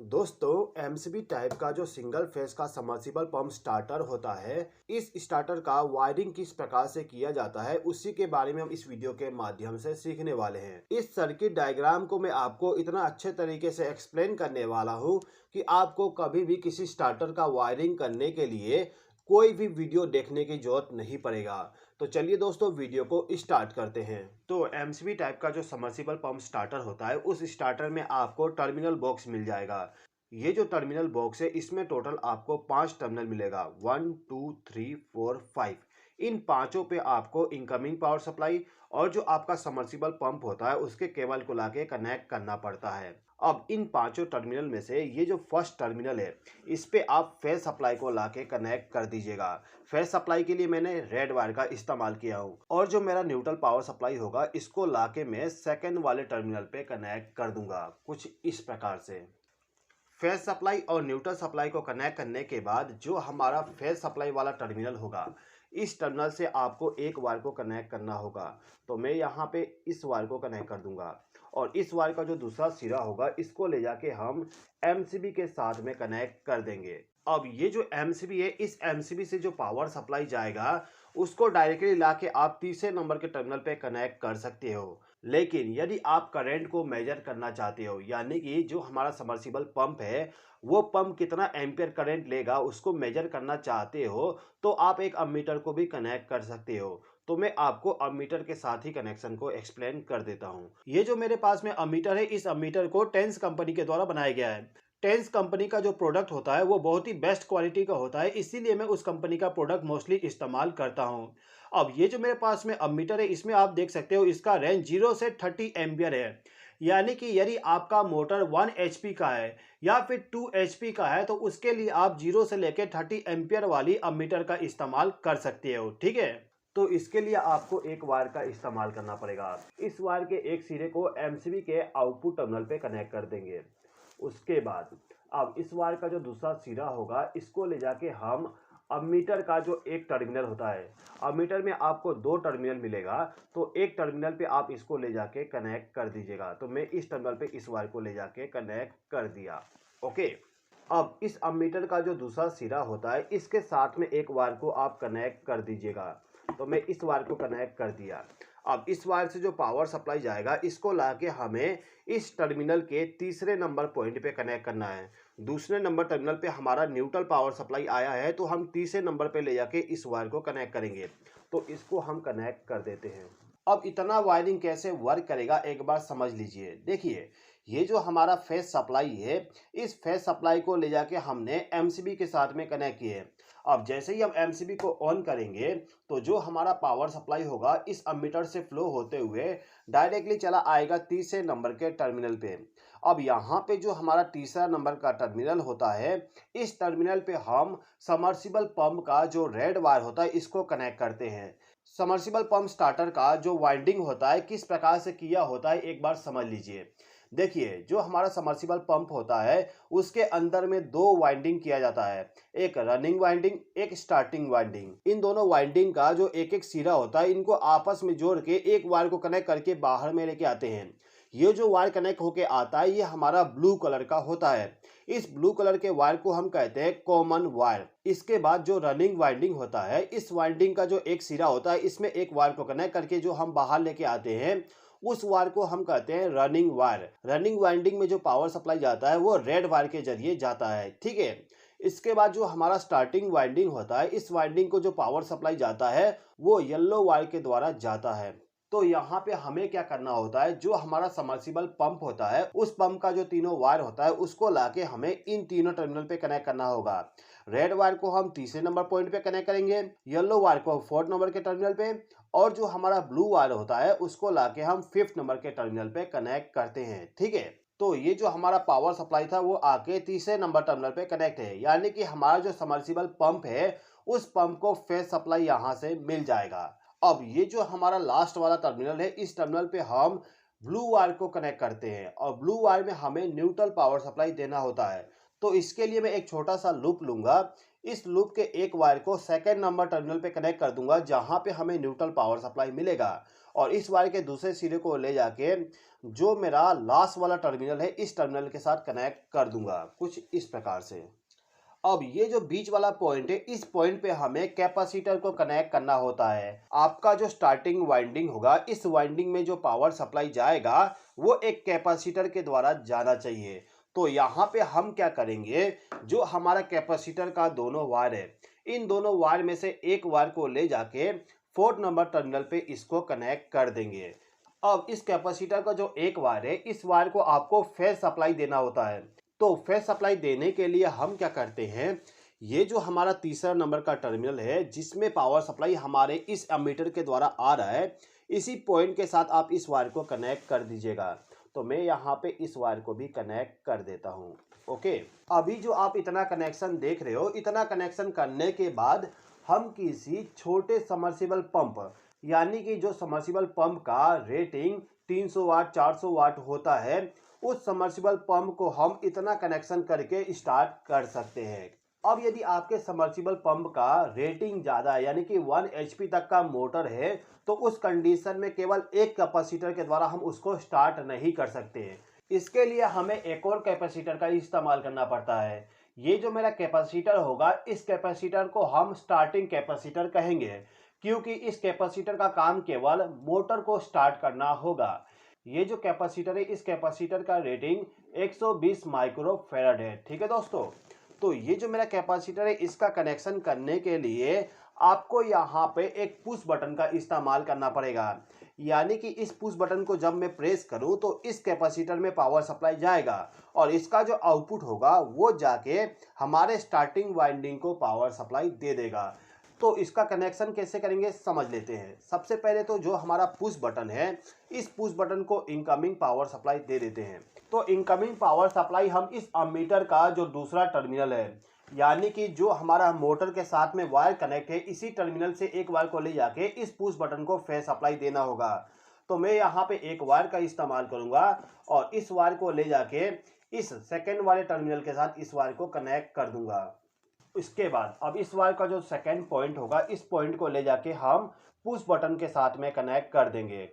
दोस्तों MCB type का जो सिंगल फेस का सबमर्सिबल पंप स्टार्टर होता है, इस स्टार्टर का वायरिंग किस प्रकार से किया जाता है उसी के बारे में हम इस वीडियो के माध्यम से सीखने वाले हैं। इस सर्किट डायग्राम को मैं आपको इतना अच्छे तरीके से एक्सप्लेन करने वाला हूं कि आपको कभी भी किसी स्टार्टर का वायरिंग करने के लिए कोई भी वीडियो देखने की जरूरत नहीं पड़ेगा। तो चलिए दोस्तों वीडियो को स्टार्ट करते हैं। तो एमसीबी टाइप का जो सबमर्सिबल पंप स्टार्टर होता है, उस स्टार्टर में आपको टर्मिनल बॉक्स मिल जाएगा। ये जो टर्मिनल बॉक्स है इसमें टोटल आपको 5 टर्मिनल मिलेगा, 1 2 3 4 5। इन पांचों पे आपको इनकमिंग पावर सप्लाई और जो आपका सबमर्सिबल पंप होता है उसके केबल को लाके कनेक्ट करना पड़ता है। अब इन पांचों टर्मिनल में से ये जो फर्स्ट टर्मिनल है, इस पे आप फेज सप्लाई को लाके कनेक्ट कर दीजिएगा। फेज सप्लाई के लिए मैंने रेड वायर का इस्तेमाल किया हूँ और जो मेरा न्यूट्रल पावर सप्लाई होगा इसको लाके मैं सेकंड वाले टर्मिनल पे कनेक्ट कर दूंगा, कुछ इस प्रकार से। फेज सप्लाई और न्यूट्रल सप्लाई को कनेक्ट करने के बाद जो हमारा फेज सप्लाई वाला टर्मिनल होगा, इस टर्मिनल से आपको एक वायर को कनेक्ट करना होगा। तो मैं यहाँ पे इस वायर को कनेक्ट कर दूंगा और इस वायर का जो दूसरा सिरा होगा इसको ले जाके हम एमसीबी के साथ में कनेक्ट कर देंगे। अब ये जो एमसीबी है, इस एमसीबी से जो पावर सप्लाई जाएगा उसको डायरेक्टली लाके आप तीसरे नंबर के टर्मिनल पे कनेक्ट कर सकते हो। लेकिन यदि आप करंट को मेजर करना चाहते हो, यानी कि जो हमारा सबमर्सिबल पंप है वो पंप कितना एम्पियर करंट लेगा उसको मेजर करना चाहते हो, तो आप एक अमीटर को भी कनेक्ट कर सकते हो। तो मैं आपको अमीटर के साथ ही कनेक्शन को एक्सप्लेन कर देता हूँ। ये जो मेरे पास में अमीटर है, इस अमीटर को टेंस कंपनी के द्वारा बनाया गया है। टेंस कंपनी का जो प्रोडक्ट होता है वो बहुत ही बेस्ट क्वालिटी का होता है, इसीलिए मैं उस कंपनी का प्रोडक्ट मोस्टली इस्तेमाल करता हूँ। अब ये जो मेरे पास में अमीटर है इसमें आप देख सकते हो इसका रेंज 0 से 30 एम्पियर है। यानी कि यदि आपका मोटर 1 एचपी का है या फिर 2 एचपी का है तो उसके लिए आप 0 से लेकर 30 एम्पियर वाली अमीटर का इस्तेमाल कर सकते हो, ठीक है। तो इसके लिए आपको एक वायर का इस्तेमाल करना पड़ेगा। इस वायर के एक सिरे को एमसीबी के आउटपुट टर्मिनल पे कनेक्ट कर देंगे। उसके बाद अब इस वायर का जो दूसरा सिरा होगा इसको ले जाके हम अमीटर का जो एक टर्मिनल होता है, अमीटर में आपको 2 टर्मिनल मिलेगा, तो एक टर्मिनल पे आप इसको ले जाके कनेक्ट कर दीजिएगा। तो मैं इस टर्मिनल पे इस वायर को ले जाके कनेक्ट कर दिया, ओके। अब इस अमीटर का जो दूसरा सिरा होता है इसके साथ में एक वायर को आप कनेक्ट कर दीजिएगा। तो मैं इस वायर को कनेक्ट कर दिया। अब इस वायर से जो पावर सप्लाई जाएगा इसको लाके हमें इस टर्मिनल के तीसरे नंबर पॉइंट पे कनेक्ट करना है। दूसरे नंबर टर्मिनल पे हमारा न्यूट्रल पावर सप्लाई आया है, तो हम तीसरे नंबर पे ले जाके इस वायर को कनेक्ट करेंगे। तो इसको हम कनेक्ट कर देते हैं। अब इतना वायरिंग कैसे वर्क करेगा एक बार समझ लीजिए। देखिए, ये जो हमारा फेज सप्लाई है, इस फेज सप्लाई को ले जाके हमने एमसीबी के साथ में कनेक्ट किए। अब जैसे ही हम एमसीबी को ऑन करेंगे तो जो हमारा पावर सप्लाई होगा इस अमीटर से फ्लो होते हुए डायरेक्टली चला आएगा तीसरे नंबर के टर्मिनल पे। अब यहाँ पे जो हमारा तीसरा नंबर का टर्मिनल होता है, इस टर्मिनल पे हम सबमर्सिबल पंप का जो रेड वायर होता है इसको कनेक्ट करते हैं। सबमर्सिबल पंप स्टार्टर का जो वाइंडिंग होता है किस प्रकार से किया होता है एक बार समझ लीजिए। देखिए, जो हमारा सबमर्सिबल पंप होता है उसके अंदर में 2 वाइंडिंग किया जाता है, एक रनिंग वाइंडिंग, एक स्टार्टिंग वाइंडिंग। इन दोनों वाइंडिंग का जो एक एक सिरा होता है इनको आपस में जोड़ के एक वायर को कनेक्ट करके बाहर में लेके आते हैं। ये जो वायर कनेक्ट होके आता है ये हमारा ब्लू कलर का होता है। इस ब्लू कलर के वायर को हम कहते हैं कॉमन वायर। इसके बाद जो रनिंग वाइंडिंग होता है, इस वाइंडिंग का जो एक सिरा होता है इसमें एक वायर को कनेक्ट करके जो हम बाहर लेके आते हैं उस वायर को हम कहते हैं रनिंग वायर। रनिंग वाइंडिंग में जो पावर सप्लाई जाता है वो रेड वायर के जरिए जाता है, ठीक है। इसके बाद जो हमारा स्टार्टिंग वाइंडिंग होता है, इस वाइंडिंग को जो पावर सप्लाई जाता है वो येलो वायर के द्वारा जाता है। तो यहाँ पे हमें क्या करना होता है, जो हमारा सबमर्सिबल पंप होता है उस पंप का जो तीनों वायर होता है उसको लाके हमें इन तीनों टर्मिनल पे कनेक्ट करना होगा। रेड वायर को हम तीसरे नंबर पॉइंट पे कनेक्ट करेंगे, येलो वायर को 4th नंबर के टर्मिनल पे, और जो हमारा ब्लू वायर होता है उसको लाके हम 5th नंबर के टर्मिनल पे कनेक्ट करते हैं, ठीक है। तो ये जो हमारा पावर सप्लाई था वो आके तीसरे नंबर टर्मिनल पे कनेक्ट है, यानी कि हमारा जो सबमर्सिबल पंप है उस पंप को फेज सप्लाई यहाँ से मिल जाएगा। अब ये जो हमारा लास्ट वाला टर्मिनल है, इस टर्मिनल पे हम ब्लू वायर को कनेक्ट करते हैं और ब्लू वायर में हमें न्यूट्रल पावर सप्लाई देना होता है। तो इसके लिए मैं एक छोटा सा लूप लूंगा। इस लूप के एक वायर को सेकंड नंबर टर्मिनल पे कनेक्ट कर दूंगा जहां पे हमें न्यूट्रल पावर सप्लाई मिलेगा, और इस वायर के दूसरे सिरे को ले जाके जो मेरा लास्ट वाला टर्मिनल है इस टर्मिनल के साथ कनेक्ट कर दूंगा, कुछ इस प्रकार से। अब ये जो बीच वाला पॉइंट है, इस पॉइंट पे हमें कैपेसिटर को कनेक्ट करना होता है। आपका जो स्टार्टिंग वाइंडिंग होगा, इस वाइंडिंग में जो पावर सप्लाई जाएगा वो एक कैपेसिटर के द्वारा जाना चाहिए। तो यहाँ पे हम क्या करेंगे, जो हमारा कैपेसिटर का दोनों वायर है, इन दोनों वायर में से एक वायर को ले जाके 4 नंबर टर्मिनल पे इसको कनेक्ट कर देंगे। अब इस कैपेसिटर का जो एक वायर है, इस वायर को आपको फेज सप्लाई देना होता है। तो फेज सप्लाई देने के लिए हम क्या करते हैं, ये जो हमारा तीसरा नंबर का टर्मिनल है जिसमें पावर सप्लाई हमारे इस एमीटर के द्वारा आ रहा है, इसी पॉइंट के साथ आप इस वायर को कनेक्ट कर दीजिएगा। तो मैं यहाँ पे इस वायर को भी कनेक्ट कर देता हूँ। ओके, अभी जो आप इतना कनेक्शन देख रहे हो, इतना कनेक्शन करने के बाद हम किसी छोटे समर्सिबल पंप, यानी कि जो समर्सिबल पंप का रेटिंग 300 वाट 400 वाट होता है, उस समर्सिबल पंप को हम इतना कनेक्शन करके स्टार्ट कर सकते हैं। अब यदि आपके समर्सिबल पंप का रेटिंग ज़्यादा है, यानी कि 1 HP तक का मोटर है, तो उस कंडीशन में केवल एक कैपेसिटर के द्वारा हम उसको स्टार्ट नहीं कर सकते हैं। इसके लिए हमें एक और कैपेसिटर का इस्तेमाल करना पड़ता है। ये जो मेरा कैपेसिटर होगा, इस कैपेसिटर को हम स्टार्टिंग कैपेसिटर कहेंगे, क्योंकि इस कैपेसिटर का काम केवल मोटर को स्टार्ट करना होगा। ये जो कैपेसिटर है, इस कैपेसिटर का रेटिंग 120 माइक्रोफैराड है। ठीक है दोस्तों, तो ये जो मेरा कैपेसिटर है, इसका कनेक्शन करने के लिए आपको यहाँ पे एक पुश बटन का इस्तेमाल करना पड़ेगा। यानी कि इस पुश बटन को जब मैं प्रेस करूँ तो इस कैपेसिटर में पावर सप्लाई जाएगा, और इसका जो आउटपुट होगा वो जाके हमारे स्टार्टिंग वाइंडिंग को पावर सप्लाई दे देगा। तो इसका कनेक्शन कैसे करेंगे समझ लेते हैं। सबसे पहले तो जो हमारा पुश बटन है, इस पुश बटन को इनकमिंग पावर सप्लाई दे देते हैं। तो इनकमिंग पावर सप्लाई हम इस अमीटर का जो दूसरा टर्मिनल है, यानी कि जो हमारा मोटर के साथ में वायर कनेक्ट है, इसी टर्मिनल से एक वायर को ले जाके इस पुश बटन को फेज सप्लाई देना होगा। तो मैं यहाँ पे एक वायर का इस्तेमाल करूँगा और इस वायर को ले जाके इस सेकेंड वाले टर्मिनल के साथ इस वायर को कनेक्ट कर दूंगा। इसके बाद अब इस वायर का जो सेकेंड पॉइंट होगा, इस पॉइंट को ले जाके हम पुश बटन के साथ में कनेक्ट कर देंगे।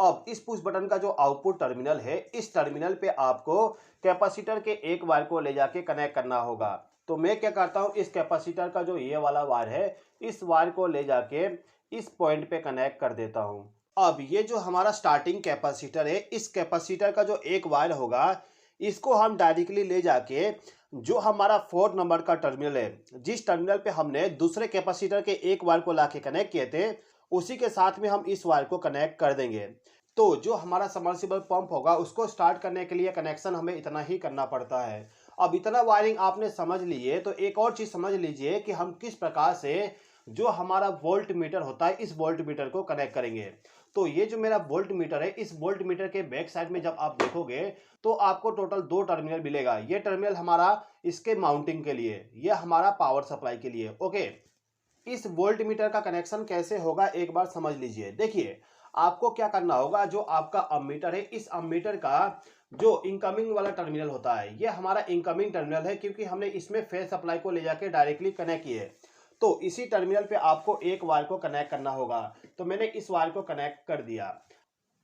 अब इस पुश बटन का जो आउटपुट टर्मिनल है, इस टर्मिनल पे आपको कैपेसिटर के एक वायर को ले जाके कनेक्ट करना होगा। तो मैं क्या करता हूँ, इस कैपेसिटर का जो ये वाला वायर है, इस वायर को ले जाके इस पॉइंट पे कनेक्ट कर देता हूँ। अब ये जो हमारा स्टार्टिंग कैपेसिटर है, इस कैपेसिटर का जो एक वायर होगा, इसको हम डायरेक्टली ले जाके जो हमारा 4 नंबर का टर्मिनल है, जिस टर्मिनल पे हमने दूसरे कैपेसिटर के एक वायर को लाके कनेक्ट किए थे, उसी के साथ में हम इस वायर को कनेक्ट कर देंगे। तो जो हमारा सबमर्सिबल पंप होगा, उसको स्टार्ट करने के लिए कनेक्शन हमें इतना ही करना पड़ता है। अब इतना वायरिंग आपने समझ लिए, तो एक और चीज़ समझ लीजिए कि हम किस प्रकार से जो हमारा वोल्ट मीटर होता है, इस वोल्ट मीटर को कनेक्ट करेंगे। तो ये जो मेरा वोल्ट मीटर है, इस वोल्ट मीटर के बैक साइड में जब आप देखोगे तो आपको टोटल 2 टर्मिनल मिलेगा। ये टर्मिनल हमारा इसके माउंटिंग के लिए, ये हमारा पावर सप्लाई के लिए। ओके, इस वोल्ट मीटर का कनेक्शन कैसे होगा एक बार समझ लीजिए। देखिए, आपको क्या करना होगा, जो आपका अमीटर है, इस अमीटर का जो इनकमिंग वाला टर्मिनल होता है, ये हमारा इनकमिंग टर्मिनल है, क्योंकि हमने इसमें फेज सप्लाई को ले जाके डायरेक्टली कनेक्ट किए। तो इसी टर्मिनल पे आपको एक वायर को कनेक्ट करना होगा। तो मैंने इस वायर को कनेक्ट कर दिया।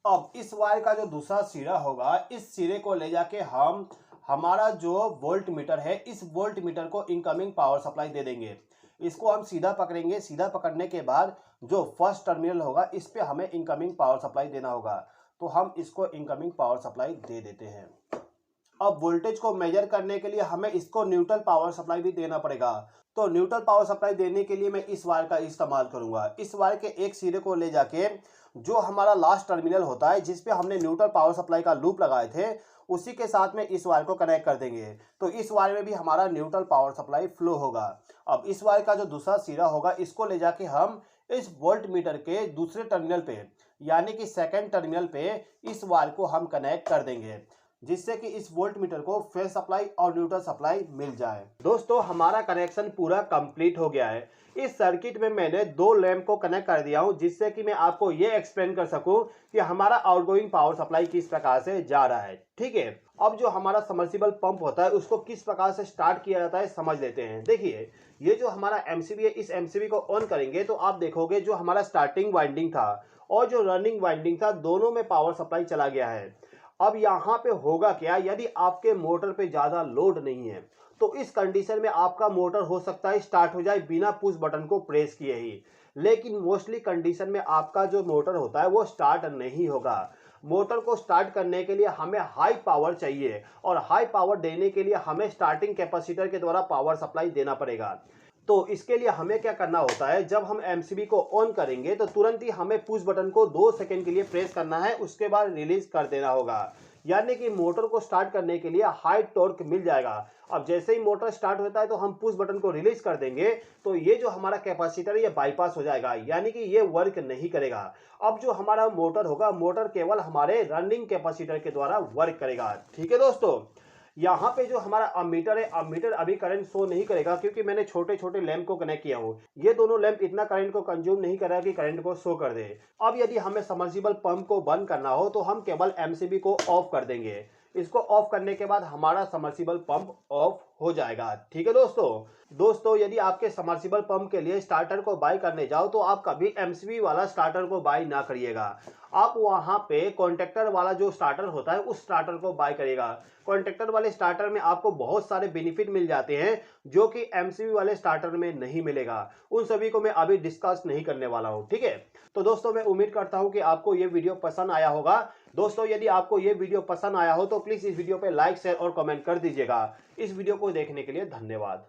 अब इस वायर का जो दूसरा सिरा होगा, इस सिरे को ले जाके हम हमारा जो वोल्ट मीटर है, इस वोल्ट मीटर को इनकमिंग पावर सप्लाई दे देंगे। इसको हम सीधा पकड़ेंगे। सीधा पकड़ने के बाद जो फर्स्ट टर्मिनल होगा, इस पे हमें इनकमिंग पावर सप्लाई देना होगा। तो हम इसको इनकमिंग पावर सप्लाई दे देते हैं। अब वोल्टेज को मेजर करने के लिए हमें इसको न्यूट्रल पावर सप्लाई भी देना पड़ेगा। तो न्यूट्रल पावर सप्लाई देने के लिए मैं इस वायर का इस्तेमाल करूंगा। इस वायर के एक सिरे को ले जाके जो हमारा लास्ट टर्मिनल होता है, जिस पे हमने न्यूट्रल पावर सप्लाई का लूप लगाए थे, उसी के साथ में इस वायर को कनेक्ट कर देंगे। तो इस वायर में भी हमारा न्यूट्रल पावर सप्लाई फ्लो होगा। अब इस वायर का जो दूसरा सिरा होगा, इसको ले जाके हम इस वोल्ट मीटर के दूसरे टर्मिनल पे, यानी कि सेकेंड टर्मिनल पे, इस वायर को हम कनेक्ट कर देंगे। जिससे कि इस वोल्ट मीटर को फेज सप्लाई और न्यूट्रल सप्लाई मिल जाए। दोस्तों हमारा कनेक्शन पूरा कंप्लीट हो गया है। इस सर्किट में मैंने 2 लैंप को कनेक्ट कर दिया हूं, जिससे कि मैं आपको ये एक्सप्लेन कर सकूं कि हमारा आउटगोइंग पावर सप्लाई किस प्रकार से जा रहा है। ठीक है, अब जो हमारा सबमर्सिबल पंप होता है उसको किस प्रकार से स्टार्ट किया जाता है समझ लेते हैं। देखिए, ये जो हमारा एमसीबी है, इस एमसीबी को ऑन करेंगे तो आप देखोगे जो हमारा स्टार्टिंग वाइंडिंग था और जो रनिंग वाइंडिंग था, दोनों में पावर सप्लाई चला गया है। अब यहाँ पे होगा क्या, यदि आपके मोटर पे ज्यादा लोड नहीं है तो इस कंडीशन में आपका मोटर हो सकता है स्टार्ट हो जाए बिना पुश बटन को प्रेस किए ही। लेकिन मोस्टली कंडीशन में आपका जो मोटर होता है वो स्टार्ट नहीं होगा। मोटर को स्टार्ट करने के लिए हमें हाई पावर चाहिए और हाई पावर देने के लिए हमें स्टार्टिंग कैपेसिटर के द्वारा पावर सप्लाई देना पड़ेगा। तो इसके लिए हमें क्या करना होता है, जब हम एमसीबी को ऑन करेंगे तो तुरंत ही हमें पुश बटन को 2 सेकंड के लिए प्रेस करना है, उसके बाद रिलीज कर देना होगा। यानी कि मोटर को स्टार्ट करने के लिए हाई टॉर्क मिल जाएगा। अब जैसे ही मोटर स्टार्ट होता है तो हम पुश बटन को रिलीज कर देंगे तो ये जो हमारा कैपेसिटर है ये बाईपास हो जाएगा, यानी कि ये वर्क नहीं करेगा। अब जो हमारा मोटर होगा, मोटर केवल हमारे रनिंग कैपेसिटर के द्वारा वर्क करेगा। ठीक है दोस्तों, यहाँ पे जो हमारा अमीटर है, अमीटर अभी करंट शो नहीं करेगा क्योंकि मैंने छोटे छोटे लैंप को कनेक्ट किया हूँ। ये दोनों लैंप इतना करंट को कंज्यूम नहीं कर रहा कि करंट को शो कर दे। अब यदि हमें सबमर्सिबल पंप को बंद करना हो तो हम केवल एमसीबी को ऑफ कर देंगे। इसको ऑफ करने के बाद हमारा सबमर्सिबल पंप ऑफ हो जाएगा। ठीक है दोस्तों यदि आपके सबमर्सिबल पंप के लिए स्टार्टर को बाय करने जाओ तो आप कभी एमसीबी वाला स्टार्टर को बाय ना करिएगा। आप वहां पे कॉन्ट्रैक्टर वाला जो स्टार्टर होता है उस स्टार्टर को बाय करिएगा। कॉन्ट्रैक्टर वाले स्टार्टर में आपको बहुत सारे बेनिफिट मिल जाते हैं जो कि एमसीबी वाले स्टार्टर में नहीं मिलेगा। उन सभी को मैं अभी डिस्कस नहीं करने वाला हूं। ठीक है, तो दोस्तों मैं उम्मीद करता हूं कि आपको ये वीडियो पसंद आया होगा। दोस्तों यदि आपको ये वीडियो पसंद आया हो तो प्लीज इस वीडियो पे लाइक शेयर और कमेंट कर दीजिएगा। इस वीडियो को देखने के लिए धन्यवाद।